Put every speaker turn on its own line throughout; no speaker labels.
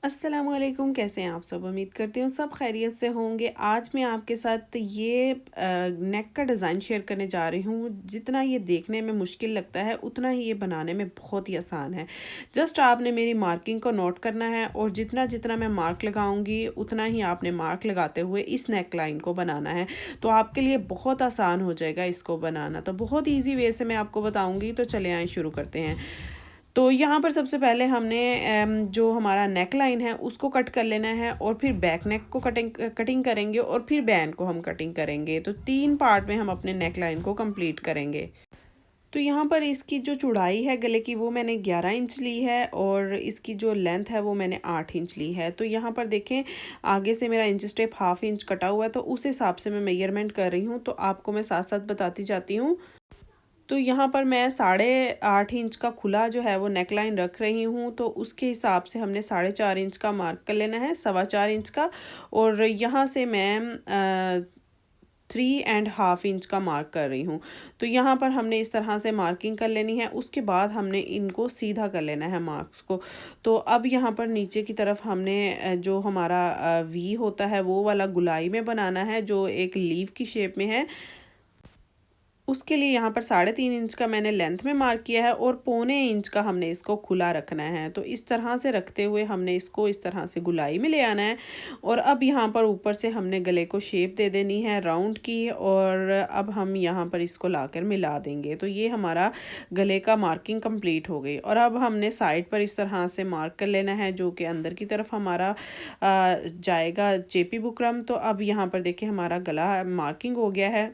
अस्सलामुअलैकुम, कैसे हैं आप सब? उम्मीद करती हूँ सब खैरियत से होंगे। आज मैं आपके साथ ये नेक का डिज़ाइन शेयर करने जा रही हूँ। जितना ये देखने में मुश्किल लगता है, उतना ही ये बनाने में बहुत ही आसान है। जस्ट आपने मेरी मार्किंग को नोट करना है और जितना-जितना मैं मार्क लगाऊँगी, उतना ही आपने मार्क लगाते हुए इस नेक लाइन को बनाना है। तो आपके लिए बहुत आसान हो जाएगा इसको बनाना। तो बहुत ईज़ी वे से मैं आपको बताऊँगी, तो चले आएँ शुरू करते हैं। तो यहाँ पर सबसे पहले हमने जो हमारा नेक लाइन है उसको कट कर लेना है और फिर बैक नेक को कटिंग कटिंग करेंगे और फिर बैंड को हम कटिंग करेंगे। तो 3 पार्ट में हम अपने नेक लाइन को कंप्लीट करेंगे। तो यहाँ पर इसकी जो चौड़ाई है गले की वो मैंने 11 इंच ली है और इसकी जो लेंथ है वो मैंने 8 इंच ली है। तो यहाँ पर देखें, आगे से मेरा इंच टेप हाफ इंच कटा हुआ है, तो उस हिसाब से मैं मेजरमेंट कर रही हूँ। तो आपको मैं साथ-साथ बताती जाती हूँ। तो यहाँ पर मैं 8.5 इंच का खुला जो है वो नेकलाइन रख रही हूँ, तो उसके हिसाब से हमने 4.5 इंच का मार्क कर लेना है, 4.25 इंच का। और यहाँ से मैं 3.5 इंच का मार्क कर रही हूँ। तो यहाँ पर हमने इस तरह से मार्किंग कर लेनी है। उसके बाद हमने इनको सीधा कर लेना है मार्क्स को। तो अब यहाँ पर नीचे की तरफ हमने जो हमारा वी होता है वो वाला गुलाई में बनाना है, जो एक लीव की शेप में है। उसके लिए यहाँ पर 3.5 इंच का मैंने लेंथ में मार्क किया है और 0.25 इंच का हमने इसको खुला रखना है। तो इस तरह से रखते हुए हमने इसको इस तरह से गुलाई में ले आना है। और अब यहाँ पर ऊपर से हमने गले को शेप दे देनी है राउंड की, और अब हम यहाँ पर इसको लाकर मिला देंगे। तो ये हमारा गले का मार्किंग कंप्लीट हो गई। और अब हमने साइड पर इस तरह से मार्क कर लेना है, जो कि अंदर की तरफ हमारा जाएगा चेपी बुकरम। तो अब यहाँ पर देखिए हमारा गला मार्किंग हो गया है।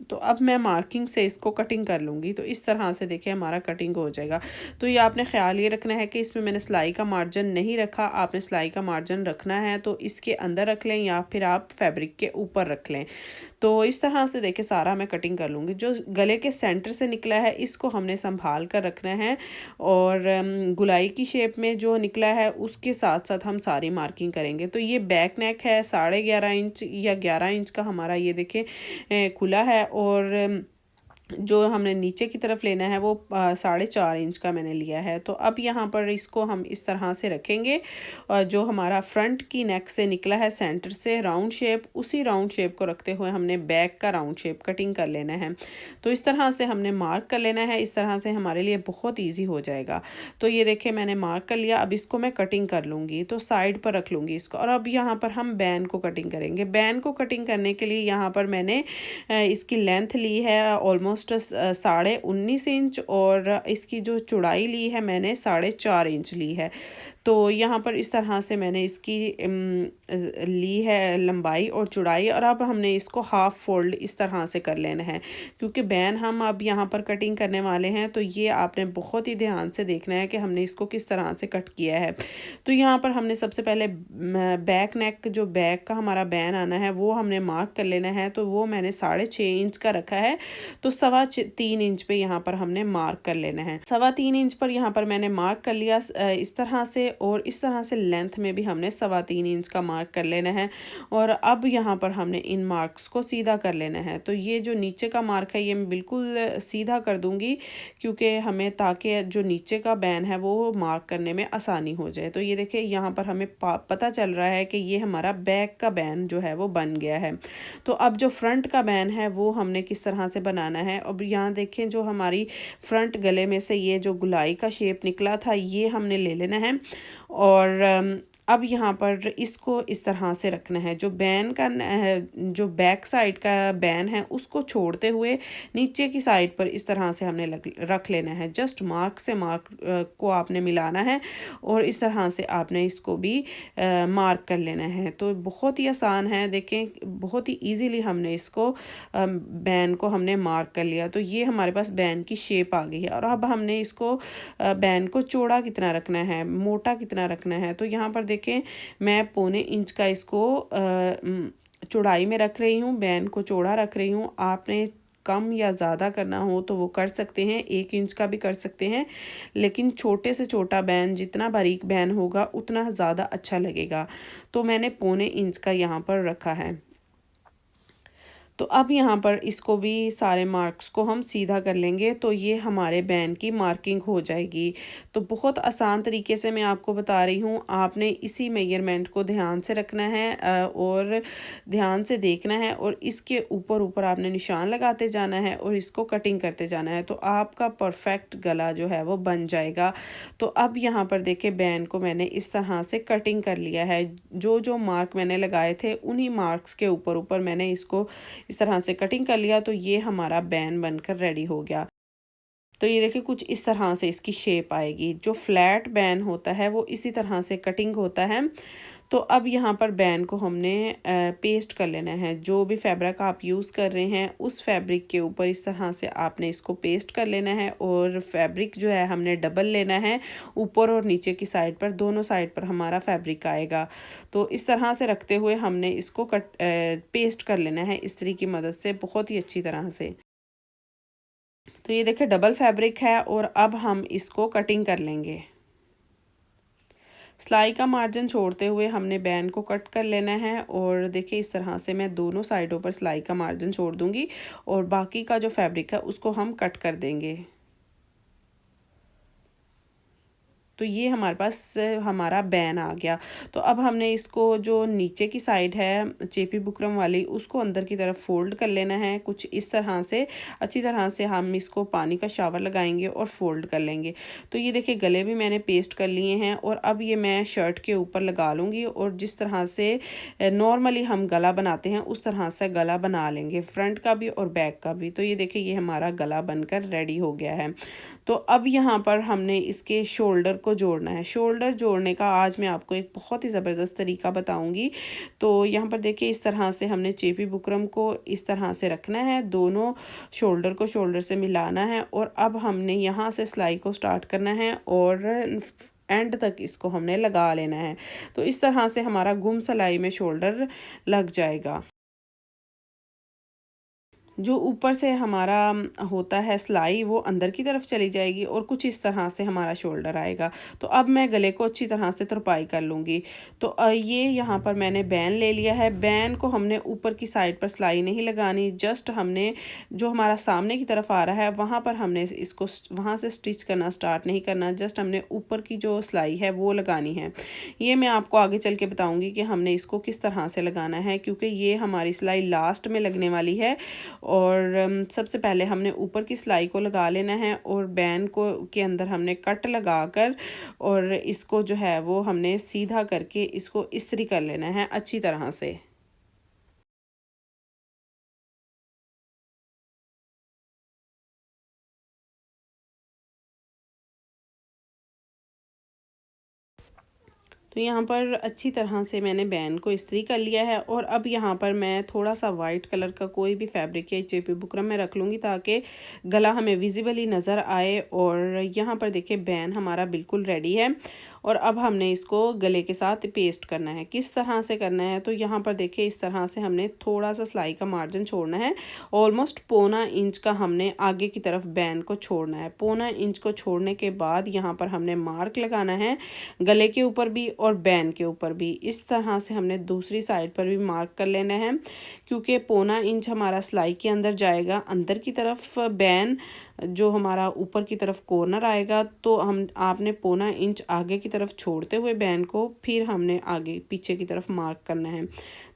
तो अब मैं मार्किंग से इसको कटिंग कर लूँगी। तो इस तरह से देखिए हमारा कटिंग हो जाएगा। तो ये आपने ख़्याल ये रखना है कि इसमें मैंने सिलाई का मार्जिन नहीं रखा। आपने सिलाई का मार्जिन रखना है तो इसके अंदर रख लें या फिर आप फैब्रिक के ऊपर रख लें। तो इस तरह से देखिए सारा मैं कटिंग कर लूँगी। जो गले के सेंटर से निकला है इसको हमने संभाल कर रखना है, और गोलाई की शेप में जो निकला है उसके साथ-साथ हम सारी मार्किंग करेंगे। तो ये बैक नेक है, 11.5 इंच या 11 इंच का हमारा ये देखें खुला है। और जो हमने नीचे की तरफ लेना है वो 4.5 इंच का मैंने लिया है। तो अब यहाँ पर इसको हम इस तरह से रखेंगे, और जो हमारा फ्रंट की नेक से निकला है सेंटर से राउंड शेप, उसी राउंड शेप को रखते हुए हमने बैक का राउंड शेप कटिंग कर लेना है। तो इस तरह से हमने मार्क कर लेना है। इस तरह से हमारे लिए बहुत ईजी हो जाएगा। तो ये देखिए मैंने मार्क कर लिया। अब इसको मैं कटिंग कर लूँगी, तो साइड पर रख लूँगी इसको। और अब यहाँ पर हम बैन को कटिंग करेंगे। बैन को कटिंग करने के लिए यहाँ पर मैंने इसकी लेंथ ली है ऑलमोस्ट 19.5 इंच, और इसकी जो चौड़ाई ली है मैंने 4.5 इंच ली है। तो यहाँ पर इस तरह से मैंने इसकी ली है लंबाई और चौड़ाई। और अब हमने इसको हाफ फोल्ड इस तरह से कर लेना है, क्योंकि बैन हम अब यहाँ पर कटिंग करने वाले हैं। तो ये आपने बहुत ही ध्यान से देखना है कि हमने इसको किस तरह से कट किया है। तो यहाँ पर हमने सबसे पहले बैक नेक, जो बैक का हमारा बैन आना है वो हमने मार्क कर लेना है। तो वो मैंने 6.5 इंच का रखा है। तो 3.25 इंच पे यहाँ पर हमने मार्क कर लेना है। 3.25 इंच पर यहाँ पर मैंने मार्क कर लिया इस तरह से। और इस तरह से लेंथ में भी हमने 3.25 इंच का मार्क कर लेना है। और अब यहाँ पर हमने इन मार्क्स को सीधा कर लेना है। तो ये जो नीचे का मार्क है ये मैं बिल्कुल सीधा कर दूंगी, क्योंकि हमें ताकि जो नीचे का बैन है वो मार्क करने में आसानी हो जाए। तो ये देखिए यहाँ पर हमें पता चल रहा है कि ये हमारा बैक का बैन जो है वो बन गया है। तो अब जो फ्रंट का बैन है वो हमने किस तरह से बनाना है। अब यहाँ देखें, जो हमारी फ्रंट गले में से ये जो गुलाई का शेप निकला था ये हमने ले लेना है। और अब यहाँ पर इसको इस तरह से रखना है। जो बैन का जो बैक साइड का बैन है उसको छोड़ते हुए नीचे की साइड पर इस तरह से हमने रख लेना है। जस्ट मार्क से मार्क को आपने मिलाना है, और इस तरह से आपने इसको भी मार्क कर लेना है। तो बहुत ही आसान है, देखें बहुत ही इजीली हमने इसको बैन को हमने मार्क कर लिया। तो ये हमारे पास बैन की शेप आ गई है। और अब हमने इसको बैन को चौड़ा कितना रखना है, मोटा कितना रखना है। तो यहाँ पर देखें मैं 0.25 इंच का इसको चौड़ाई में रख रही हूँ, बैन को चौड़ा रख रही हूँ। आपने कम या ज़्यादा करना हो तो वो कर सकते हैं, 1 इंच का भी कर सकते हैं, लेकिन छोटे से छोटा बैन, जितना बारीक बैन होगा उतना ज़्यादा अच्छा लगेगा। तो मैंने 0.25 इंच का यहाँ पर रखा है। तो अब यहाँ पर इसको भी सारे मार्क्स को हम सीधा कर लेंगे, तो ये हमारे बैन की मार्किंग हो जाएगी। तो बहुत आसान तरीके से मैं आपको बता रही हूँ, आपने इसी मेजरमेंट को ध्यान से रखना है और ध्यान से देखना है, और इसके ऊपर ऊपर आपने निशान लगाते जाना है और इसको कटिंग करते जाना है, तो आपका परफेक्ट गला जो है वो बन जाएगा। तो अब यहाँ पर देखिए बैन को मैंने इस तरह से कटिंग कर लिया है। जो जो मार्क मैंने लगाए थे उन्हीं मार्क्स के ऊपर ऊपर मैंने इसको इस तरह से कटिंग कर लिया, तो ये हमारा बैन बनकर रेडी हो गया। तो ये देखिए कुछ इस तरह से इसकी शेप आएगी। जो फ्लैट बैन होता है वो इसी तरह से कटिंग होता है। तो अब यहाँ पर बैन को हमने पेस्ट कर लेना है। जो भी फैब्रिक आप यूज़ कर रहे हैं उस फैब्रिक के ऊपर इस तरह से आपने इसको पेस्ट कर लेना है, और फैब्रिक जो है हमने डबल लेना है। ऊपर और नीचे की साइड पर, दोनों साइड पर हमारा फैब्रिक आएगा। तो इस तरह से रखते हुए हमने इसको पेस्ट कर लेना है इस्त्री की मदद से, बहुत ही अच्छी तरह से। तो ये देखिए डबल फैब्रिक है, और अब हम इसको कटिंग कर लेंगे। सिलाई का मार्जिन छोड़ते हुए हमने बैन को कट कर लेना है, और देखिए इस तरह से मैं दोनों साइडों पर सिलाई का मार्जिन छोड़ दूंगी, और बाकी का जो फैब्रिक है उसको हम कट कर देंगे। तो ये हमारे पास हमारा बैन आ गया। तो अब हमने इसको जो नीचे की साइड है चेपी बुकरम वाली, उसको अंदर की तरफ फोल्ड कर लेना है कुछ इस तरह से। अच्छी तरह से हम इसको पानी का शावर लगाएंगे और फोल्ड कर लेंगे। तो ये देखिए गले भी मैंने पेस्ट कर लिए हैं, और अब ये मैं शर्ट के ऊपर लगा लूँगी, और जिस तरह से नॉर्मली हम गला बनाते हैं उस तरह से गला बना लेंगे, फ्रंट का भी और बैक का भी। तो ये देखिए ये हमारा गला बनकर रेडी हो गया है। तो अब यहाँ पर हमने इसके शोल्डर को जोड़ना है। शोल्डर जोड़ने का आज मैं आपको एक बहुत ही ज़बरदस्त तरीका बताऊंगी। तो यहाँ पर देखिए इस तरह से हमने चेपी बुकरम को इस तरह से रखना है, दोनों शोल्डर को शोल्डर से मिलाना है, और अब हमने यहाँ से सिलाई को स्टार्ट करना है और एंड तक इसको हमने लगा लेना है। तो इस तरह से हमारा गुम सिलाई में शोल्डर लग जाएगा। जो ऊपर से हमारा होता है सिलाई वो अंदर की तरफ चली जाएगी, और कुछ इस तरह से हमारा शोल्डर आएगा। तो अब मैं गले को अच्छी तरह से तुरपाई कर लूँगी। तो ये यहाँ पर मैंने बैन ले लिया है। बैन को हमने ऊपर की साइड पर सिलाई नहीं लगानी, जस्ट हमने जो हमारा सामने की तरफ आ रहा है वहाँ पर हमने इसको वहाँ से स्टिच करना स्टार्ट नहीं करना, जस्ट हमने ऊपर की जो सिलाई है वो लगानी है। ये मैं आपको आगे चल के बताऊँगी कि हमने इसको किस तरह से लगाना है, क्योंकि ये हमारी सिलाई लास्ट में लगने वाली है। और सबसे पहले हमने ऊपर की सिलाई को लगा लेना है, और बैन को के अंदर हमने कट लगाकर और इसको जो है वो हमने सीधा करके इसको इस्त्री कर लेना है अच्छी तरह से। तो यहाँ पर अच्छी तरह से मैंने बैन को इस्त्री कर लिया है, और अब यहाँ पर मैं थोड़ा सा वाइट कलर का कोई भी फैब्रिक या चेपी बुकरम में रख लूँगी, ताकि गला हमें विजिबली नज़र आए। और यहाँ पर देखिए बैन हमारा बिल्कुल रेडी है, और अब हमने इसको गले के साथ पेस्ट करना है। किस तरह से करना है, तो यहाँ पर देखिए इस तरह से हमने थोड़ा सा सिलाई का मार्जिन छोड़ना है। ऑलमोस्ट पौना इंच का हमने आगे की तरफ बैन को छोड़ना है। पौना इंच को छोड़ने के बाद यहाँ पर हमने मार्क लगाना है गले के ऊपर भी और बैन के ऊपर भी। इस तरह से हमने दूसरी साइड पर भी मार्क कर लेना है, क्योंकि पौना इंच हमारा सिलाई के अंदर जाएगा अंदर की तरफ, बैन जो हमारा ऊपर की तरफ कॉर्नर आएगा। तो हम आपने पौना इंच आगे की तरफ छोड़ते हुए बैन को फिर हमने आगे पीछे की तरफ मार्क करना है।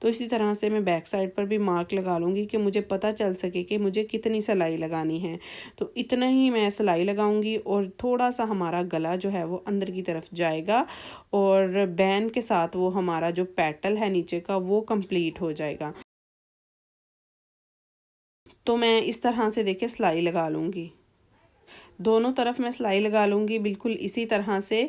तो इसी तरह से मैं बैक साइड पर भी मार्क लगा लूँगी कि मुझे पता चल सके कि मुझे कितनी सिलाई लगानी है। तो इतना ही मैं सिलाई लगाऊंगी, और थोड़ा सा हमारा गला जो है वो अंदर की तरफ जाएगा, और बैन के साथ वो हमारा जो पेटल है नीचे का वो कंप्लीट हो जाएगा। तो मैं इस तरह से देखिए सिलाई लगा लूँगी, दोनों तरफ मैं सिलाई लगा लूँगी बिल्कुल इसी तरह से।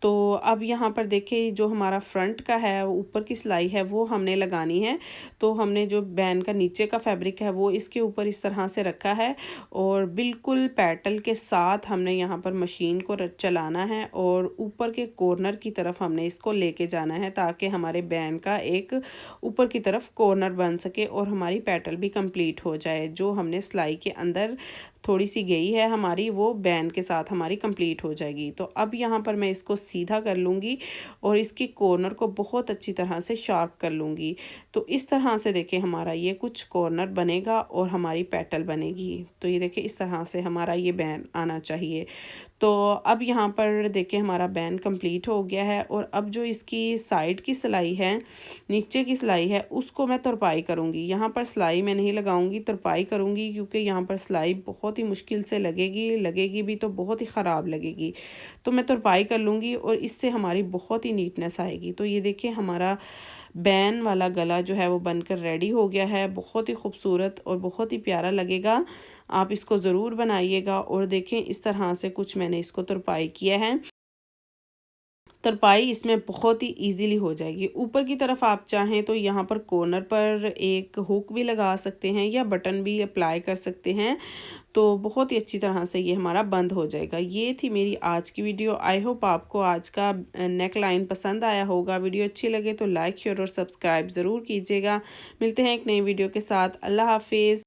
तो अब यहाँ पर देखिए जो हमारा फ्रंट का है ऊपर की सिलाई है वो हमने लगानी है। तो हमने जो बैन का नीचे का फैब्रिक है वो इसके ऊपर इस तरह से रखा है, और बिल्कुल पैटल के साथ हमने यहाँ पर मशीन को चलाना है, और ऊपर के कॉर्नर की तरफ हमने इसको लेके जाना है, ताकि हमारे बैन का एक ऊपर की तरफ कॉर्नर बन सके और हमारी पैटल भी कंप्लीट हो जाए जो हमने सिलाई के अंदर थोड़ी सी गई है हमारी, वो बैन के साथ हमारी कंप्लीट हो जाएगी। तो अब यहाँ पर मैं इसको सीधा कर लूँगी और इसकी कॉर्नर को बहुत अच्छी तरह से शार्प कर लूँगी। तो इस तरह से देखिए हमारा ये कुछ कॉर्नर बनेगा और हमारी पेटल बनेगी। तो ये देखिए इस तरह से हमारा ये बैन आना चाहिए। तो अब यहाँ पर देखिए हमारा बैन कंप्लीट हो गया है और अब जो इसकी साइड की सिलाई है, नीचे की सिलाई है, उसको मैं तुरपाई करूँगी। यहाँ पर सिलाई मैं नहीं लगाऊंगी, तुरपाई करूँगी, क्योंकि यहाँ पर सिलाई बहुत ही मुश्किल से लगेगी भी तो बहुत ही ख़राब लगेगी। तो मैं तुरपाई कर लूँगी और इससे हमारी बहुत ही नीटनेस आएगी। तो ये देखिए हमारा बैन वाला गला जो है वो बनकर रेडी हो गया है। बहुत ही खूबसूरत और बहुत ही प्यारा लगेगा। आप इसको ज़रूर बनाइएगा और देखें इस तरह से कुछ मैंने इसको तुरपाई किया है। तुरपाई इसमें बहुत ही इजीली हो जाएगी। ऊपर की तरफ आप चाहें तो यहाँ पर कॉर्नर पर एक हुक भी लगा सकते हैं या बटन भी अप्लाई कर सकते हैं। तो बहुत ही अच्छी तरह से ये हमारा बंद हो जाएगा। ये थी मेरी आज की वीडियो। आई होप आपको आज का नेक लाइन पसंद आया होगा। वीडियो अच्छी लगे तो लाइक शेयर और सब्सक्राइब ज़रूर कीजिएगा। मिलते हैं एक नई वीडियो के साथ। अल्लाह हाफिज़।